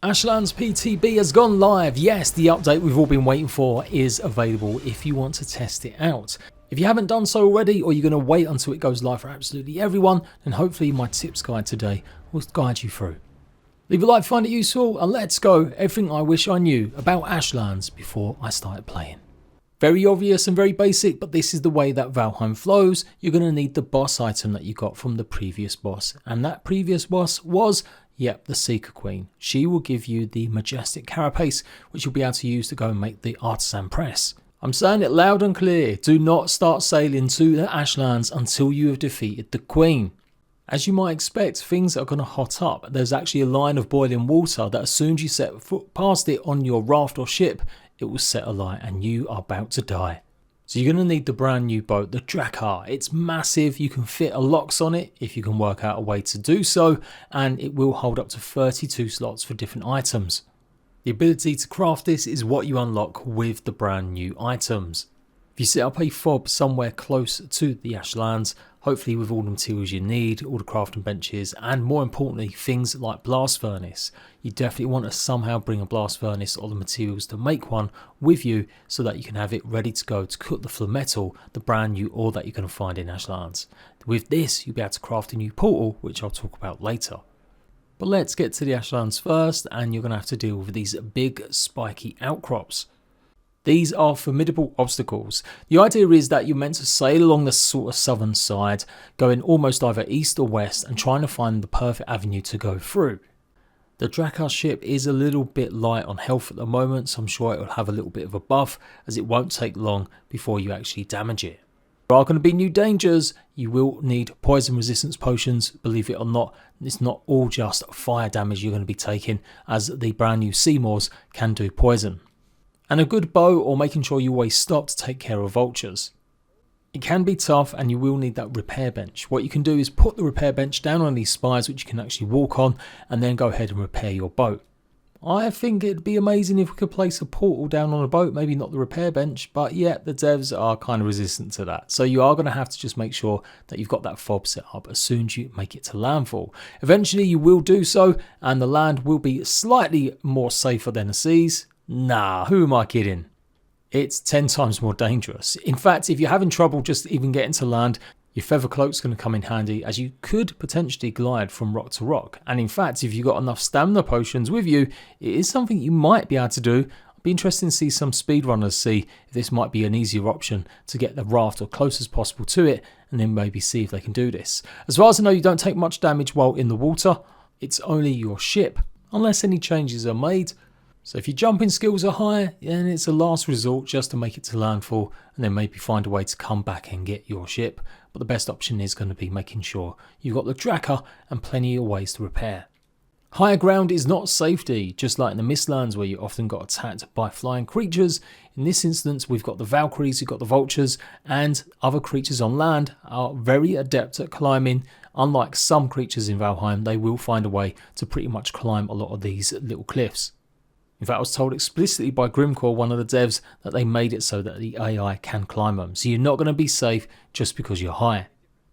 Ashlands PTB has gone live. Yes, the update we've all been waiting for is available if you want to test it out. If you haven't done so already, or you're going to wait until it goes live for absolutely everyone, then hopefully my tips guide today will guide you through. Leave a like, find it useful, and let's go. Everything I wish I knew about Ashlands before I started playing. Very obvious and very basic, but this is the way that Valheim flows. You're going to need the boss item that you got from the previous boss, and that previous boss was, yep, the Seeker Queen. She will give you the majestic carapace, which you'll be able to use to go and make the artisan press. I'm saying it loud and clear, do not start sailing to the Ashlands until you have defeated the Queen. As you might expect, things are going to hot up. There's actually a line of boiling water that as soon as you set foot past it on your raft or ship, it will set alight and you are about to die. So you're going to need the brand new boat, the Drakkar. It's massive, you can fit a locks on it if you can work out a way to do so, and it will hold up to 32 slots for different items. The ability to craft this is what you unlock with the brand new items. If you set up a fob somewhere close to the Ashlands, hopefully with all the materials you need, all the crafting benches, and more importantly things like blast furnace, you definitely want to somehow bring a blast furnace or the materials to make one with you so that you can have it ready to go to cook the flint metal, the brand new ore that you're going to find in Ashlands. With this you'll be able to craft a new portal, which I'll talk about later. But let's get to the Ashlands first, and you're going to have to deal with these big spiky outcrops. These are formidable obstacles. The idea is that you're meant to sail along the sort of southern side, going almost either east or west and trying to find the perfect avenue to go through. The Drakkar ship is a little bit light on health at the moment, so I'm sure it will have a little bit of a buff, as it won't take long before you actually damage it. There are going to be new dangers. You will need poison resistance potions, believe it or not. It's not all just fire damage you're going to be taking, as the brand new Seymours can do poison. And a good bow, or making sure you always stop to take care of vultures. It can be tough, and you will need that repair bench. What you can do is put the repair bench down on these spires which you can actually walk on, and then go ahead and repair your boat. I think it'd be amazing if we could place a portal down on a boat, maybe not the repair bench, but yeah, the devs are kind of resistant to that. So you are going to have to just make sure that you've got that fob set up as soon as you make it to landfall. Eventually you will do so, and the land will be slightly more safer than the seas. Nah, who am I kidding? It's 10 times more dangerous. In fact, if you're having trouble just even getting to land, your feather cloak's going to come in handy, as you could potentially glide from rock to rock. And in fact, if you've got enough stamina potions with you, it is something you might be able to do. I'd be interested to see some speedrunners see if this might be an easier option to get the raft or close as possible to it, and then maybe see if they can do this. As far as I know, you don't take much damage while in the water. It's only your ship, unless any changes are made. So if your jumping skills are higher, then it's a last resort just to make it to landfall, and then maybe find a way to come back and get your ship. But the best option is going to be making sure you've got the Drakkar and plenty of ways to repair. Higher ground is not safety, just like in the Mistlands where you often got attacked by flying creatures. In this instance we've got the Valkyries, we've got the vultures, and other creatures on land are very adept at climbing. Unlike some creatures in Valheim, they will find a way to pretty much climb a lot of these little cliffs. In fact, I was told explicitly by Grimcore, one of the devs, that they made it so that the AI can climb them. So you're not going to be safe just because you're high.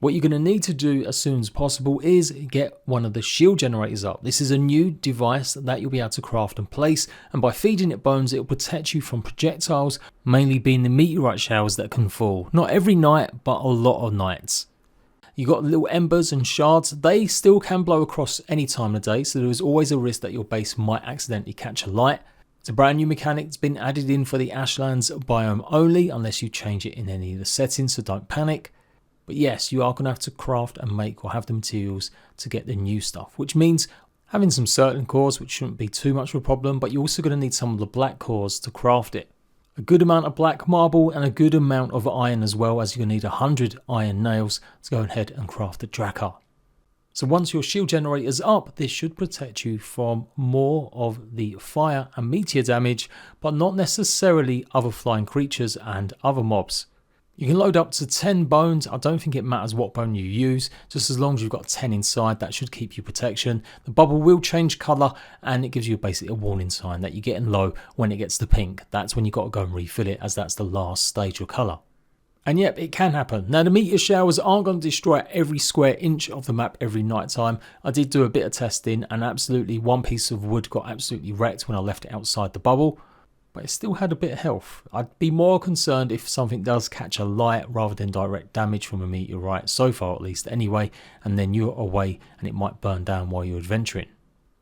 What you're going to need to do as soon as possible is get one of the shield generators up. This is a new device that you'll be able to craft and place, and by feeding it bones, it will protect you from projectiles, mainly being the meteorite showers that can fall. Not every night, but a lot of nights. You've got little embers and shards. They still can blow across any time of day, so there is always a risk that your base might accidentally catch a light. It's a brand new mechanic. It's been added in for the Ashlands biome only, unless you change it in any of the settings, so don't panic. But yes, you are going to have to craft and make or have the materials to get the new stuff, which means having some certain cores, which shouldn't be too much of a problem, but you're also going to need some of the black cores to craft it. A good amount of black marble and a good amount of iron as well, as you're going to need 100 iron nails to go ahead and craft the Drakkar. So once your shield generator is up, this should protect you from more of the fire and meteor damage, but not necessarily other flying creatures and other mobs. You can load up to 10 bones. I don't think it matters what bone you use, just as long as you've got 10 inside, that should keep you protection. The bubble will change colour, and it gives you basically a warning sign that you're getting low when it gets to pink. That's when you've got to go and refill it, as that's the last stage of colour. And yep, it can happen. Now the meteor showers aren't going to destroy every square inch of the map every night time. I did do a bit of testing and absolutely one piece of wood got absolutely wrecked when I left it outside the bubble. But it still had a bit of health. I'd be more concerned if something does catch a light rather than direct damage from a meteorite, so far at least anyway, and then you're away and it might burn down while you're adventuring.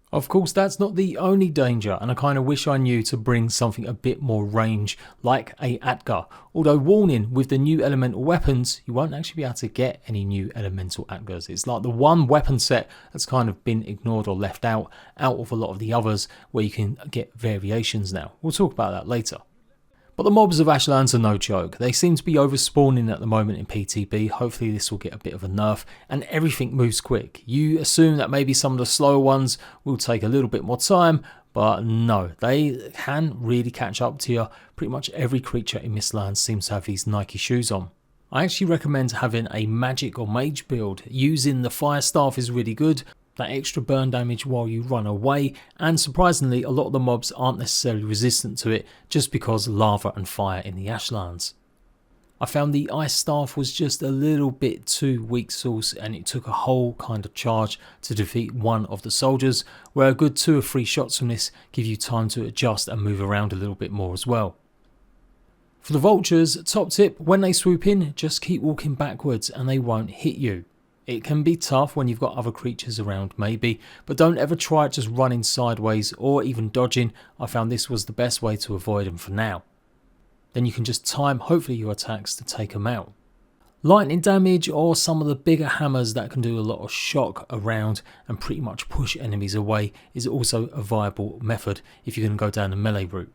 Of course, that's not the only danger, and I kind of wish I knew to bring something a bit more range, like a Atgar. Although warning, with the new elemental weapons, you won't actually be able to get any new elemental Atgars. It's like the one weapon set that's kind of been ignored or left out of a lot of the others, where you can get variations now. We'll talk about that later. But the mobs of Ashlands are no joke. They seem to be overspawning at the moment in PTB. Hopefully this will get a bit of a nerf and everything moves quick. You assume that maybe some of the slower ones will take a little bit more time, but no, they can really catch up to you. Pretty much every creature in Mistlands seems to have these Nike shoes on. I actually recommend having a magic or mage build. Using the fire staff is really good. That extra burn damage while you run away, and surprisingly a lot of the mobs aren't necessarily resistant to it just because lava and fire in the Ashlands. I found the ice staff was just a little bit too weak sauce and it took a whole kind of charge to defeat one of the soldiers, where a good 2 or 3 shots from this give you time to adjust and move around a little bit more as well. For the vultures, top tip, when they swoop in, just keep walking backwards and they won't hit you. It can be tough when you've got other creatures around maybe, but don't ever try just running sideways or even dodging. I found this was the best way to avoid them for now. Then you can just time hopefully your attacks to take them out. Lightning damage or some of the bigger hammers that can do a lot of shock around and pretty much push enemies away is also a viable method if you're going to go down the melee route.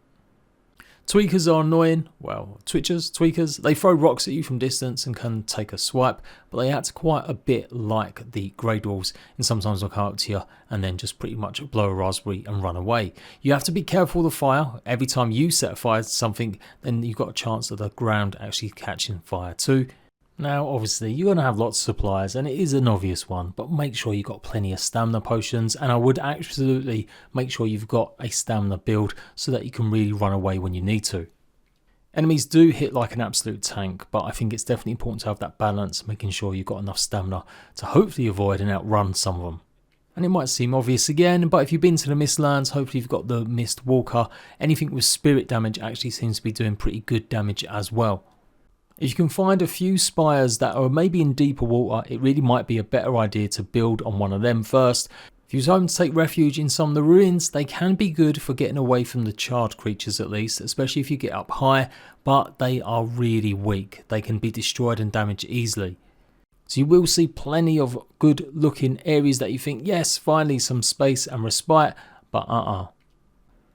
Tweakers are annoying. Well, tweakers, they throw rocks at you from distance and can take a swipe, but they act quite a bit like the grey dwarves, and sometimes they'll come up to you and then just pretty much blow a raspberry and run away. You have to be careful of the fire. Every time you set fire to something, then you've got a chance of the ground actually catching fire too. Now obviously you're going to have lots of supplies and it is an obvious one, but make sure you've got plenty of stamina potions, and I would absolutely make sure you've got a stamina build so that you can really run away when you need to. Enemies do hit like an absolute tank, but I think it's definitely important to have that balance, making sure you've got enough stamina to hopefully avoid and outrun some of them. And it might seem obvious again, but if you've been to the Mistlands, hopefully you've got the Mist Walker. Anything with spirit damage actually seems to be doing pretty good damage as well. If you can find a few spires that are maybe in deeper water, it really might be a better idea to build on one of them first. If you're hoping to take refuge in some of the ruins, they can be good for getting away from the charged creatures at least, especially if you get up high, but they are really weak. They can be destroyed and damaged easily. So you will see plenty of good looking areas that you think, yes, finally some space and respite, but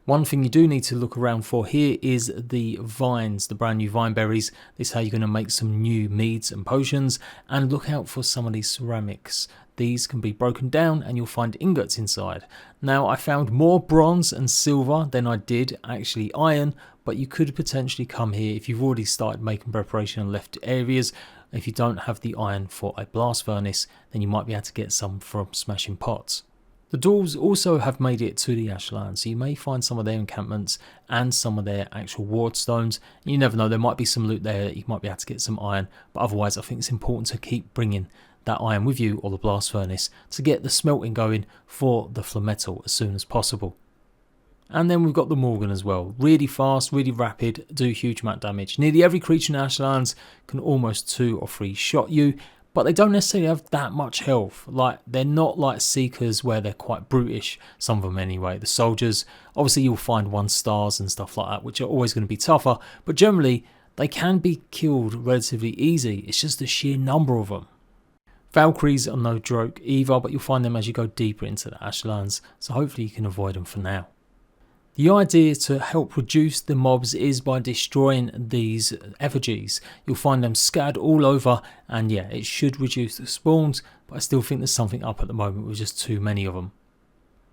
One thing you do need to look around for here is the vines, the brand new vine berries. This is how you're going to make some new meads and potions, and look out for some of these ceramics. These can be broken down and you'll find ingots inside. Now I found more bronze and silver than I did actually iron, but you could potentially come here if you've already started making preparation and left areas. If you don't have the iron for a blast furnace, then you might be able to get some from smashing pots. The dwarves also have made it to the Ashlands, so you may find some of their encampments and some of their actual ward stones. You never know, there might be some loot there that you might be able to get some iron, but otherwise I think it's important to keep bringing that iron with you, or the blast furnace, to get the smelting going for the flametal as soon as possible. And then we've got the Morgan as well. Really fast, really rapid, do huge amount of damage. Nearly every creature in Ashlands can almost 2 or 3 shot you, but they don't necessarily have that much health. Like, they're not like Seekers where they're quite brutish, some of them anyway. The soldiers, obviously you'll find 1 stars and stuff like that, which are always going to be tougher, but generally they can be killed relatively easy. It's just the sheer number of them. Valkyries are no joke either, but you'll find them as you go deeper into the Ashlands, so hopefully you can avoid them for now. The idea to help reduce the mobs is by destroying these effigies. You'll find them scattered all over, and yeah, it should reduce the spawns, but I still think there's something up at the moment with just too many of them.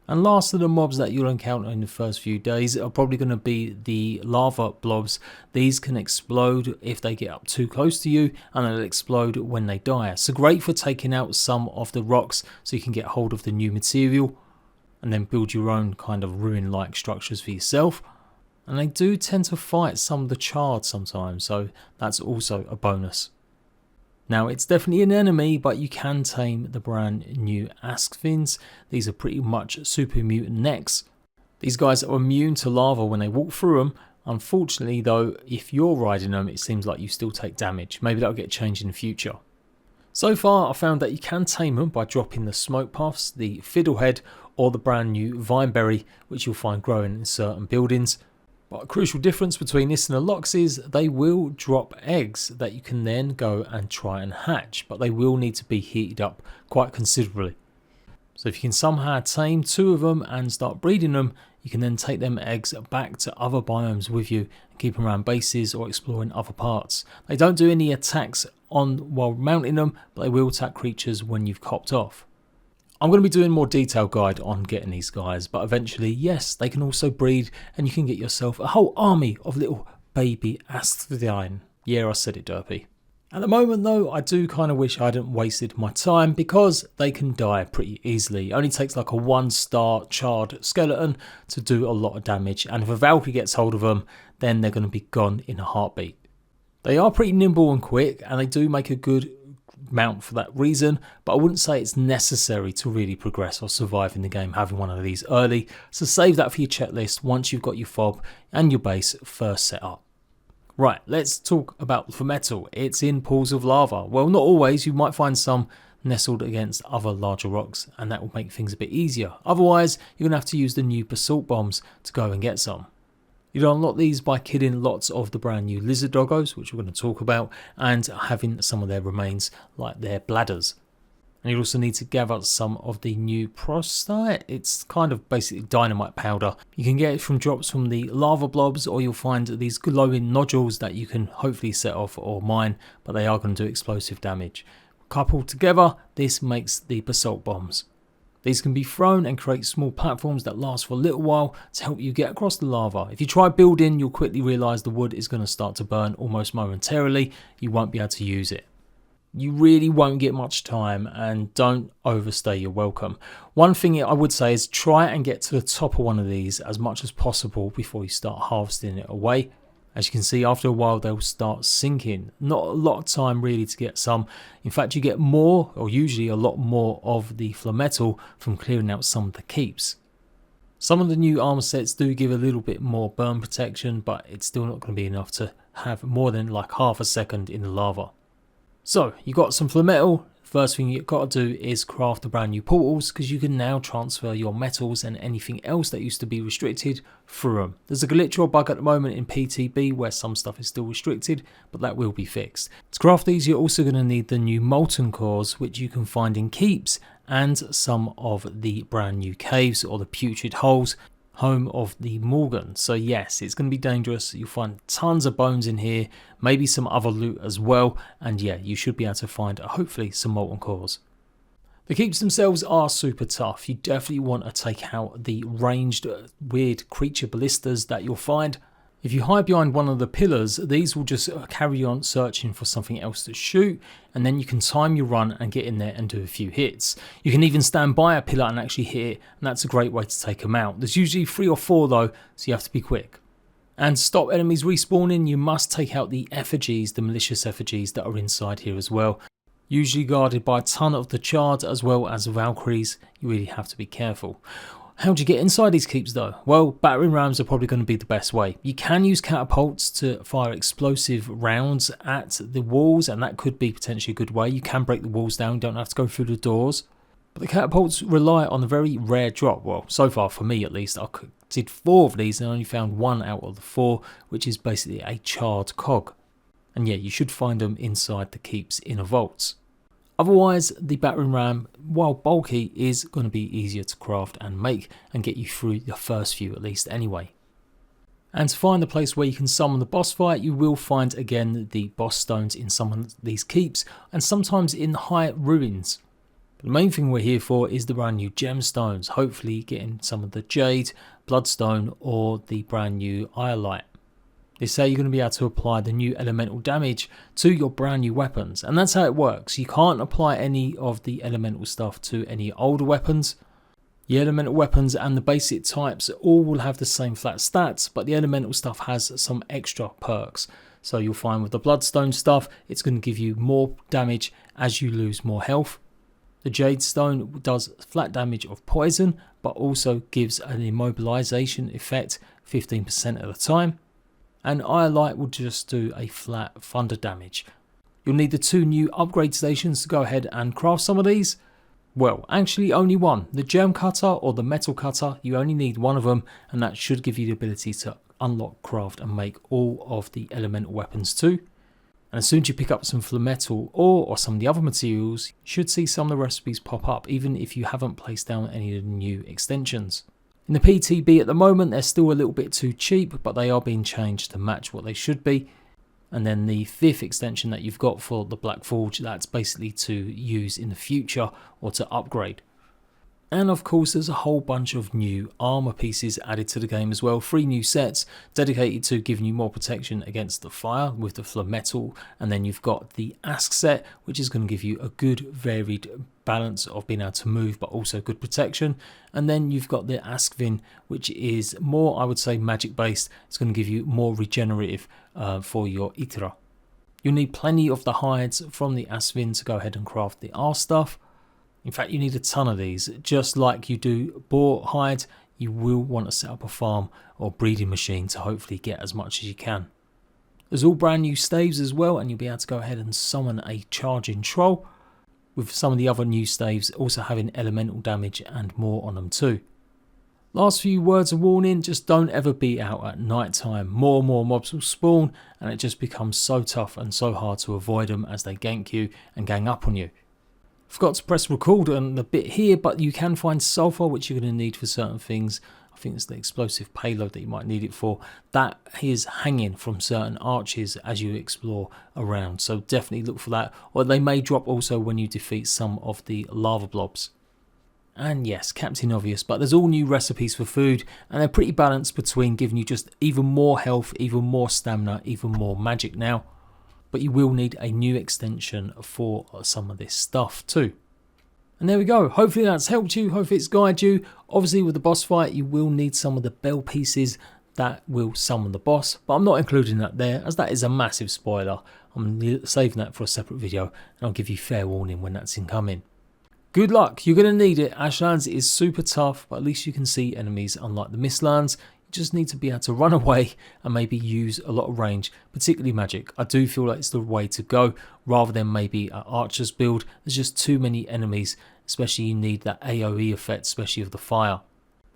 And last of the mobs that you'll encounter in the first few days are probably going to be the lava blobs. These can explode if they get up too close to you, and they'll explode when they die. So great for taking out some of the rocks so you can get hold of the new material and then build your own kind of ruin-like structures for yourself. and they do tend to fight some of the charred sometimes, so that's also a bonus. Now it's definitely an enemy, but you can tame the brand new Askvins. These are pretty much super mutant necks. These guys are immune to lava when they walk through them. Unfortunately though, if you're riding them, it seems like you still take damage. Maybe that'll get changed in the future. So far I found that you can tame them by dropping the smoke puffs, the fiddlehead, or the brand new vineberry, which you'll find growing in certain buildings. But a crucial difference between this and the locks is they will drop eggs that you can then go and try and hatch, but they will need to be heated up quite considerably. So if you can somehow tame 2 of them and start breeding them, you can then take them eggs back to other biomes with you and keep them around bases or exploring other parts. They don't do any attacks while mounting them, but they will attack creatures when you've copped off. I'm going to be doing more detailed guide on getting these guys, but eventually, yes, they can also breed and you can get yourself a whole army of little baby Askvine. Yeah, I said it derpy. At the moment though, I do kind of wish I hadn't wasted my time because they can die pretty easily. It only takes like a 1-star charred skeleton to do a lot of damage, and if a Valkyrie gets hold of them, then they're going to be gone in a heartbeat. They are pretty nimble and quick, and they do make a good mount for that reason, but I wouldn't say it's necessary to really progress or survive in the game having one of these early, so save that for your checklist once you've got your fob and your base first set up. Right, let's talk about the metal. It's in pools of lava. Well, not always. You might find some nestled against other larger rocks, and that will make things a bit easier. Otherwise, you're going to have to use the new basalt bombs to go and get some. You'll unlock these by killing lots of the brand new lizard doggos, which we're going to talk about, and having some of their remains like their bladders. And you'll also need to gather some of the new prostite. It's kind of basically dynamite powder. You can get it from drops from the lava blobs, or you'll find these glowing nodules that you can hopefully set off or mine, but they are going to do explosive damage. Coupled together, this makes the basalt bombs. These can be thrown and create small platforms that last for a little while to help you get across the lava. If you try building, you'll quickly realise the wood is going to start to burn almost momentarily. You won't be able to use it. You really won't get much time, and don't overstay your welcome. One thing I would say is try and get to the top of one of these as much as possible before you start harvesting it away. As you can see, after a while they'll start sinking. Not a lot of time really to get some. In fact, you get more, or usually a lot more, of the metal from clearing out some of the keeps. Some of the new armor sets do give a little bit more burn protection, but it's still not going to be enough to have more than like half a second in the lava. So you got some metal. First thing you've got to do is craft the brand new portals, because you can now transfer your metals and anything else that used to be restricted through them. There's a glitch or bug at the moment in PTB where some stuff is still restricted, but that will be fixed. To craft these, you're also going to need the new molten cores, which you can find in keeps, and some of the brand new caves or the putrid holes, home of the Morgan. So yes, it's going to be dangerous. You'll find tons of bones in here, maybe some other loot as well, and yeah, you should be able to find hopefully some molten cores. The keeps themselves are super tough. You definitely want to take out the ranged weird creature ballistas that you'll find. If you hide behind one of the pillars, these will just carry on searching for something else to shoot, and then you can time your run and get in there and do a few hits. You can even stand by a pillar and actually hit it, and that's a great way to take them out. There's usually 3 or 4 though, so you have to be quick. And to stop enemies respawning, you must take out the effigies, the malicious effigies that are inside here as well. Usually guarded by a ton of the charred as well as Valkyries. You really have to be careful. How do you get inside these keeps though? Well, battering rams are probably going to be the best way. You can use catapults to fire explosive rounds at the walls, and that could be potentially a good way. You can break the walls down, don't have to go through the doors. But the catapults rely on a very rare drop. Well, so far for me at least, I did 4 of these and only found 1 out of the 4, which is basically a charred cog. And yeah, you should find them inside the keeps inner vaults. Otherwise, the battering ram, while bulky, is going to be easier to craft and make and get you through the first few at least anyway. And to find the place where you can summon the boss fight, you will find again the boss stones in some of these keeps and sometimes in high ruins. But the main thing we're here for is the brand new gemstones, hopefully getting some of the jade, bloodstone or the brand new iolite. They say you're going to be able to apply the new elemental damage to your brand new weapons, and that's how it works. You can't apply any of the elemental stuff to any older weapons. The elemental weapons and the basic types all will have the same flat stats, but the elemental stuff has some extra perks. So you'll find with the bloodstone stuff, it's going to give you more damage as you lose more health. The jade stone does flat damage of poison, but also gives an immobilization effect 15% at a time. And iolite will just do a flat thunder damage. You'll need the 2 new upgrade stations to go ahead and craft some of these. Well, actually only one. The gem cutter or the metal cutter, you only need one of them, and that should give you the ability to unlock, craft and make all of the elemental weapons too. And as soon as you pick up some flametal or some of the other materials, you should see some of the recipes pop up, even if you haven't placed down any of the new extensions. In the PTB at the moment, they're still a little bit too cheap, but they are being changed to match what they should be. And then the 5th extension that you've got for the Black Forge, that's basically to use in the future or to upgrade. And of course there's a whole bunch of new armor pieces added to the game as well. 3 new sets dedicated to giving you more protection against the fire with the flametal, and then you've got the ask set, which is going to give you a good varied balance of being able to move but also good protection. And then you've got the askvin, which is more, I would say, magic based. It's going to give you more regenerative for your itra. You'll need plenty of the hides from the askvin to go ahead and craft the R stuff. In fact, you need a ton of these. Just like you do boar hide, you will want to set up a farm or breeding machine to hopefully get as much as you can. There's all brand new staves as well, and you'll be able to go ahead and summon a charging troll, with some of the other new staves also having elemental damage and more on them too. Last few words of warning, just don't ever be out at night time. More and more mobs will spawn, and it just becomes so tough and so hard to avoid them as they gank you and gang up on you. Forgot to press record on the bit here, but you can find sulfur, which you're going to need for certain things. I think it's the explosive payload that you might need it for. That is hanging from certain arches as you explore around, so definitely look for that. Or they may drop also when you defeat some of the lava blobs. And yes, Captain Obvious, but there's all new recipes for food, and they're pretty balanced between giving you just even more health, even more stamina, even more magic now. But you will need a new extension for some of this stuff too. And there we go. Hopefully that's helped you. Hopefully it's guided you. Obviously with the boss fight, you will need some of the bell pieces that will summon the boss. But I'm not including that there, as that is a massive spoiler. I'm saving that for a separate video, and I'll give you fair warning when that's incoming. Good luck. You're going to need it. Ashlands is super tough, but at least you can see enemies unlike the Mistlands. Just need to be able to run away and maybe use a lot of range, particularly magic. I do feel like it's the way to go rather than maybe an archer's build. There's just too many enemies, especially you need that AoE effect, especially of the fire,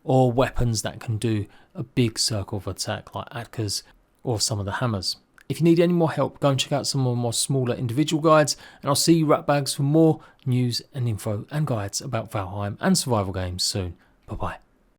or weapons that can do a big circle of attack like Atkers or some of the hammers. If you need any more help, go and check out some of my smaller individual guides, and I'll see you ratbags for more news and info and guides about Valheim and survival games soon. Bye bye.